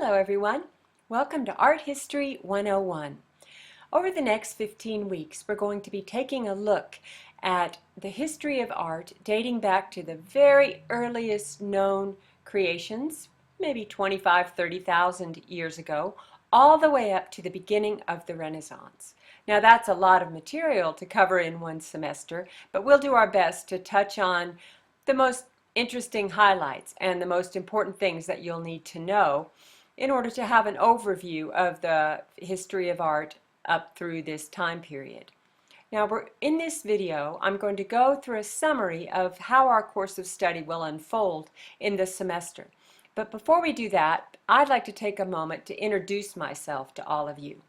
Hello everyone. Welcome to Art History 101. Over the next 15 weeks we're going to be taking a look at the history of art dating back to the very earliest known creations, maybe 30,000 years ago, all the way up to the beginning of the Renaissance. Now that's a lot of material to cover in one semester, but we'll do our best to touch on the most interesting highlights and the most important things that you'll need to know in order to have an overview of the history of art up through this time period. Now, in this video, I'm going to go through a summary of how our course of study will unfold in the semester. But before we do that, I'd like to take a moment to introduce myself to all of you.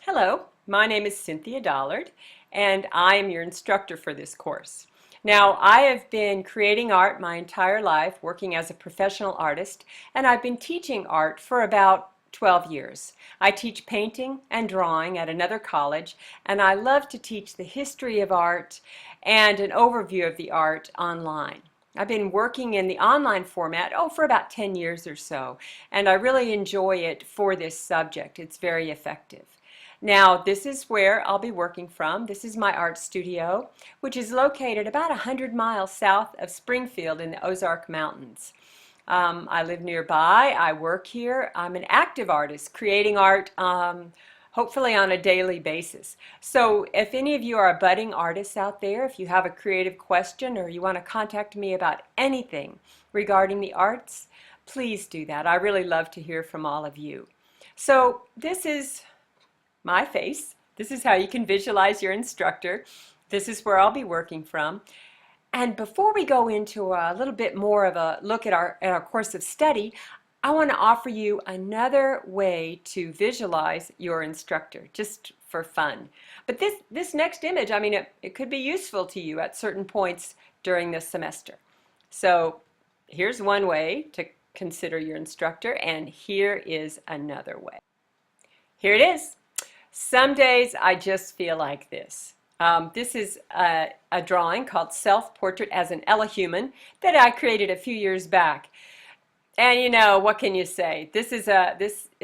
Hello, my name is Cynthia Dollard, and I am your instructor for this course. Now, I have been creating art my entire life, working as a professional artist, and I've been teaching art for about 12 years. I teach painting and drawing at another college, and I love to teach the history of art and an overview of the art online. I've been working in the online format, for about 10 years or so, and I really enjoy it for this subject. It's very effective. Now, this is where I'll be working from. This is my art studio, which is located about 100 miles south of Springfield in the Ozark Mountains. I live nearby. I work here. I'm an active artist, creating art hopefully on a daily basis. So if any of you are budding artists out there, if you have a creative question or you want to contact me about anything regarding the arts, please do that. I really love to hear from all of you. So this is my face. This is how you can visualize your instructor. This is where I'll be working from. And before we go into a little bit more of a look at our course of study, I want to offer you another way to visualize your instructor, just for fun. But this next image, it could be useful to you at certain points during the semester. So here's one way to consider your instructor, and here is another way. Here it is. Some days I just feel like this. This is a drawing called Self-Portrait as an Ellahuman that I created a few years back. And what can you say? This is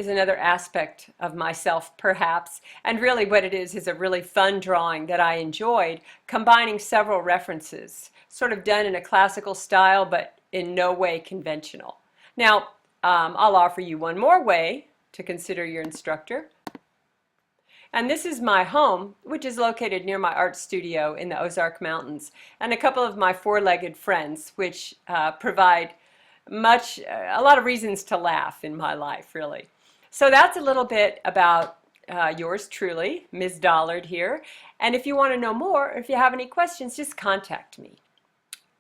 another aspect of myself, perhaps. And really what it is a really fun drawing that I enjoyed, combining several references, sort of done in a classical style, but in no way conventional. Now, I'll offer you one more way to consider your instructor. And this is my home, which is located near my art studio in the Ozark Mountains, and a couple of my four-legged friends, which provide a lot of reasons to laugh in my life, really. So that's a little bit about yours truly, Ms. Dollard here. And if you want to know more, if you have any questions, just contact me.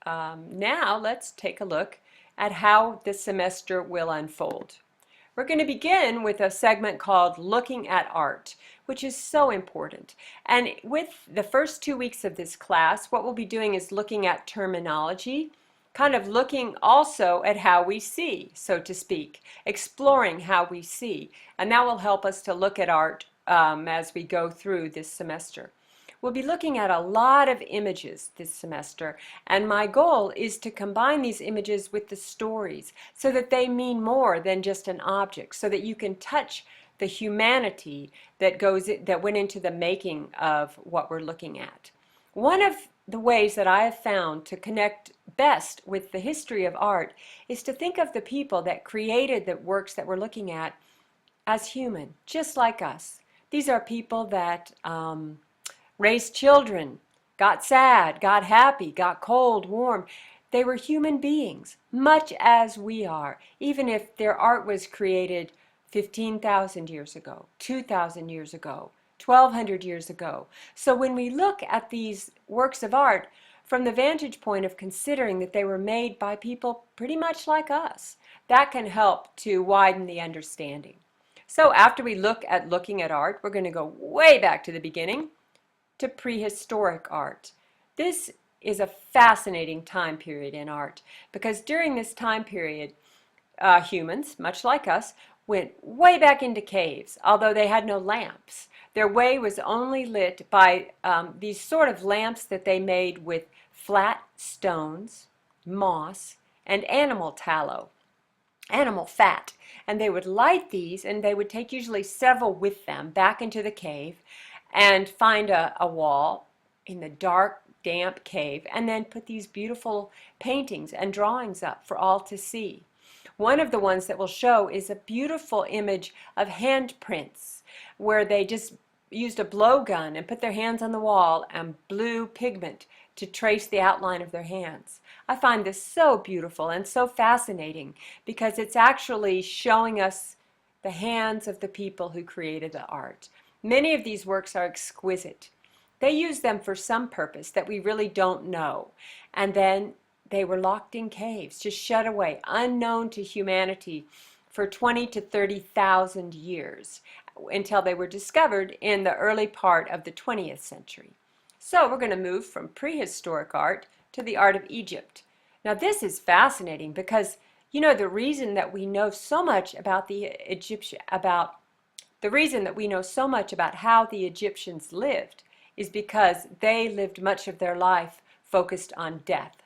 Now let's take a look at how this semester will unfold. We're going to begin with a segment called Looking at Art, which is so important. And with the first 2 weeks of this class, what we'll be doing is looking at terminology, kind of looking also at how we see, so to speak, exploring how we see. And that will help us to look at art as we go through this semester. We'll be looking at a lot of images this semester, and my goal is to combine these images with the stories so that they mean more than just an object, so that you can touch the humanity that went into the making of what we're looking at. One of the ways that I have found to connect best with the history of art is to think of the people that created the works that we're looking at as human, just like us. These are people that raised children, got sad, got happy, got cold, warm. They were human beings, much as we are, even if their art was created 15,000 years ago, 2,000 years ago, 1,200 years ago. So when we look at these works of art from the vantage point of considering that they were made by people pretty much like us, that can help to widen the understanding. So after we look at looking at art, we're going to go way back to the beginning, to prehistoric art. This is a fascinating time period in art because during this time period, humans, much like us, went way back into caves, although they had no lamps. Their way was only lit by these sort of lamps that they made with flat stones, moss, and animal tallow. animal fat. and they would light these, and they would take usually several with them back into the cave and find a wall in the dark, damp cave, and then put these beautiful paintings and drawings up for all to see. One of the ones that we'll show is a beautiful image of handprints where they just used a blowgun and put their hands on the wall and blew pigment to trace the outline of their hands. I find this so beautiful and so fascinating because it's actually showing us the hands of the people who created the art. Many of these works are exquisite. They use them for some purpose that we really don't know. And then they were locked in caves, just shut away, unknown to humanity for 20 to 30,000 years until they were discovered in the early part of the 20th century. So we're going to move from prehistoric art to the art of Egypt. Now this is fascinating because you know the reason that we know so much about the reason that we know so much about how the Egyptians lived is because they lived much of their life focused on death.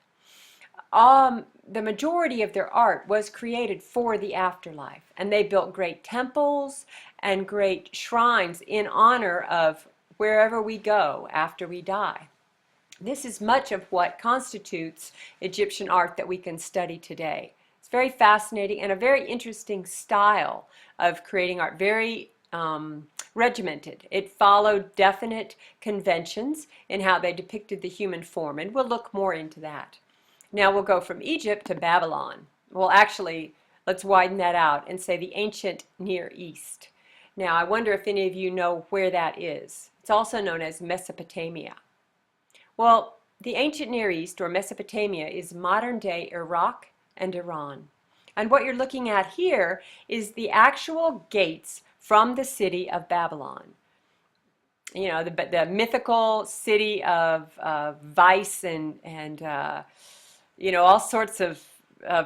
The majority of their art was created for the afterlife, and they built great temples and great shrines in honor of wherever we go after we die. This is much of what constitutes Egyptian art that we can study today. It's very fascinating and a very interesting style of creating art, very regimented. It followed definite conventions in how they depicted the human form, and we'll look more into that. Now we'll go from Egypt to Babylon. Well, actually, let's widen that out and say the ancient Near East. Now, I wonder if any of you know where that is. It's also known as Mesopotamia. Well, the ancient Near East, or Mesopotamia, is modern-day Iraq and Iran. And what you're looking at here is the actual gates from the city of Babylon. You know, the mythical city of vice and you know, all sorts of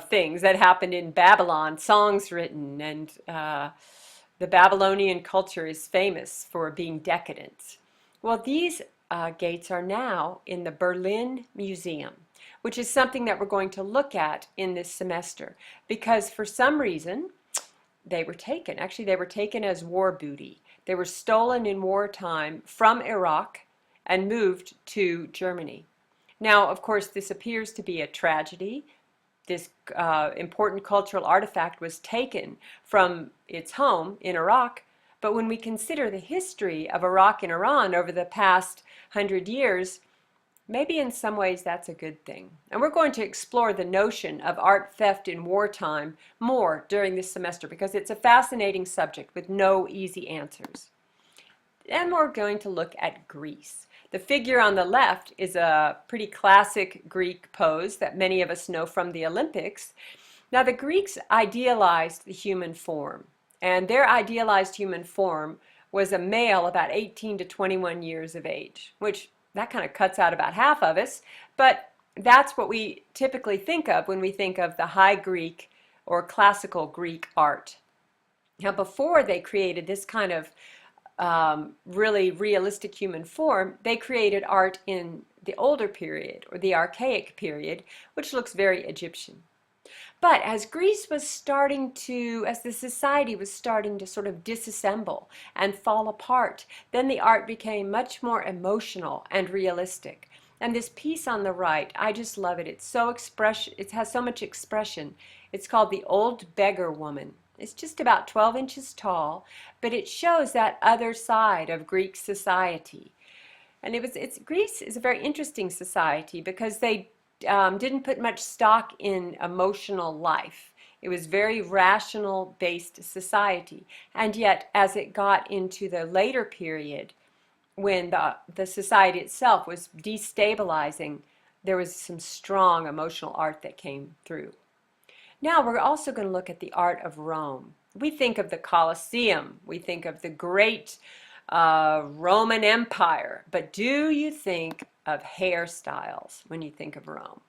things that happened in Babylon, songs written, and the Babylonian culture is famous for being decadent. Well, these gates are now in the Berlin Museum, which is something that we're going to look at in this semester, because for some reason they were taken. Actually, they were taken as war booty. They were stolen in wartime from Iraq and moved to Germany. Now, of course, this appears to be a tragedy. This important cultural artifact was taken from its home in Iraq, but when we consider the history of Iraq and Iran over the past 100 years, maybe in some ways that's a good thing. And we're going to explore the notion of art theft in wartime more during this semester because it's a fascinating subject with no easy answers. Then we're going to look at Greece. The figure on the left is a pretty classic Greek pose that many of us know from the Olympics. Now, the Greeks idealized the human form, and their idealized human form was a male about 18 to 21 years of age, which that kind of cuts out about half of us, but that's what we typically think of when we think of the High Greek or classical Greek art. Now, before they created this kind of really realistic human form, they created art in the older period or the archaic period, which looks very Egyptian. But as Greece was starting to, as the society was starting to sort of disassemble and fall apart, then the art became much more emotional and realistic. And this piece on the right, I just love it. It's so it has so much expression. It's called The Old Beggar Woman. It's just about 12 inches tall, but it shows that other side of Greek society. And Greece is a very interesting society because they didn't put much stock in emotional life. It was very rational-based society. And yet, as it got into the later period, when the society itself was destabilizing, there was some strong emotional art that came through. Now we're also going to look at the art of Rome. We think of the Colosseum, we think of the great Roman Empire, but do you think of hairstyles when you think of Rome?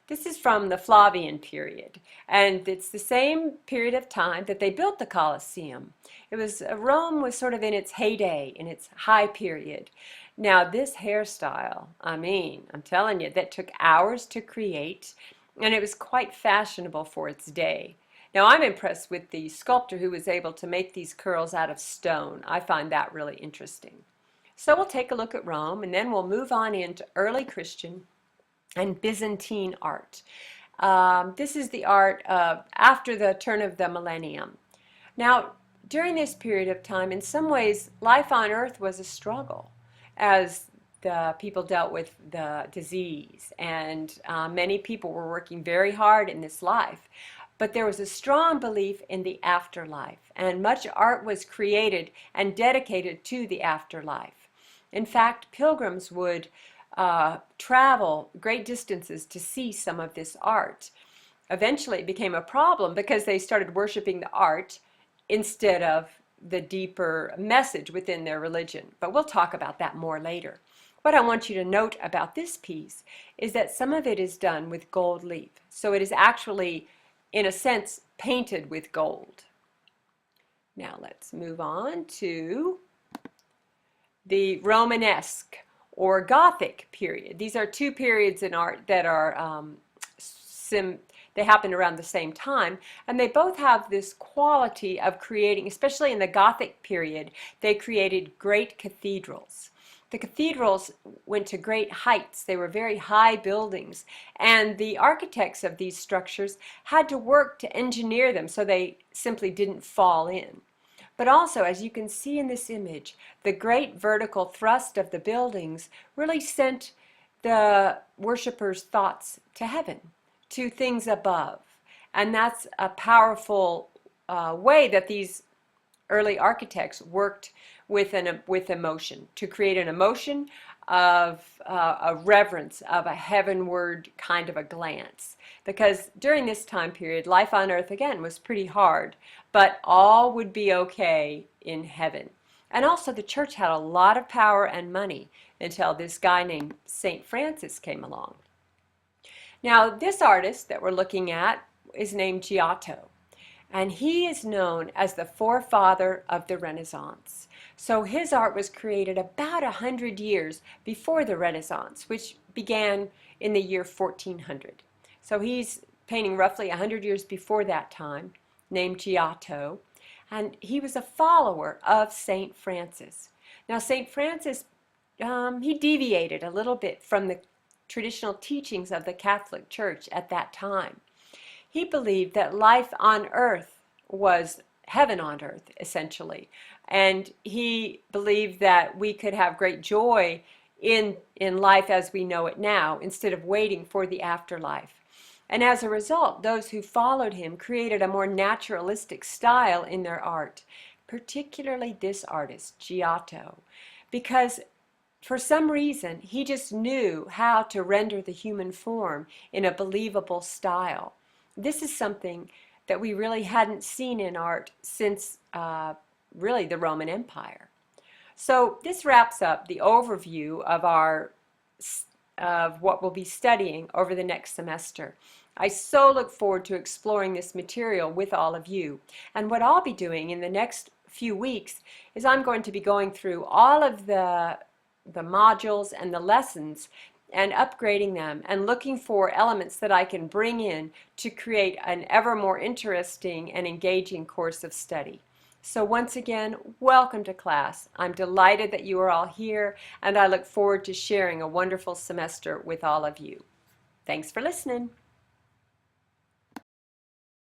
This is from the Flavian period, and it's the same period of time that they built the Colosseum. Rome was sort of in its heyday, in its high period. Now this hairstyle, I mean, I'm telling you, that took hours to create, and it was quite fashionable for its day. Now I'm impressed with the sculptor who was able to make these curls out of stone. I find that really interesting. So we'll take a look at Rome, and then we'll move on into early Christian and Byzantine art. This is the art of after the turn of the millennium. Now, during this period of time, in some ways, life on earth was a struggle as the people dealt with the disease, and many people were working very hard in this life. But there was a strong belief in the afterlife, and much art was created and dedicated to the afterlife. In fact, pilgrims would travel great distances to see some of this art. Eventually, it became a problem because they started worshiping the art instead of the deeper message within their religion. But we'll talk about that more later. What I want you to note about this piece is that some of it is done with gold leaf. So it is actually, in a sense, painted with gold. Now let's move on to the Romanesque or Gothic period. These are two periods in art that are they happen around the same time, and they both have this quality of creating, especially in the Gothic period, they created great cathedrals. The cathedrals went to great heights. They were very high buildings, and the architects of these structures had to work to engineer them so they simply didn't fall in. But also, as you can see in this image, the great vertical thrust of the buildings really sent the worshippers' thoughts to heaven, to things above. And that's a powerful way that these early architects worked with emotion, to create an emotion of a reverence, of a heavenward kind of a glance. Because during this time period, life on earth again was pretty hard, but all would be okay in heaven. And also the church had a lot of power and money until this guy named St. Francis came along. Now this artist that we're looking at is named Giotto, and he is known as the forefather of the Renaissance. So his art was created about 100 years before the Renaissance, which began in the year 1400. So he's painting roughly 100 years before that time, named Giotto, and he was a follower of St. Francis. Now St. Francis, he deviated a little bit from the traditional teachings of the Catholic Church at that time. He believed that life on earth was heaven on earth, essentially. And he believed that we could have great joy in life as we know it now, instead of waiting for the afterlife. And as a result, those who followed him created a more naturalistic style in their art, particularly this artist, Giotto, because for some reason, he just knew how to render the human form in a believable style. This is something that we really hadn't seen in art since really the Roman Empire. So this wraps up the overview of what we'll be studying over the next semester. I so look forward to exploring this material with all of you. And what I'll be doing in the next few weeks is I'm going to be going through all of the modules and the lessons and upgrading them and looking for elements that I can bring in to create an ever more interesting and engaging course of study. So once again, welcome to class. I'm delighted that you are all here, and I look forward to sharing a wonderful semester with all of you. Thanks for listening.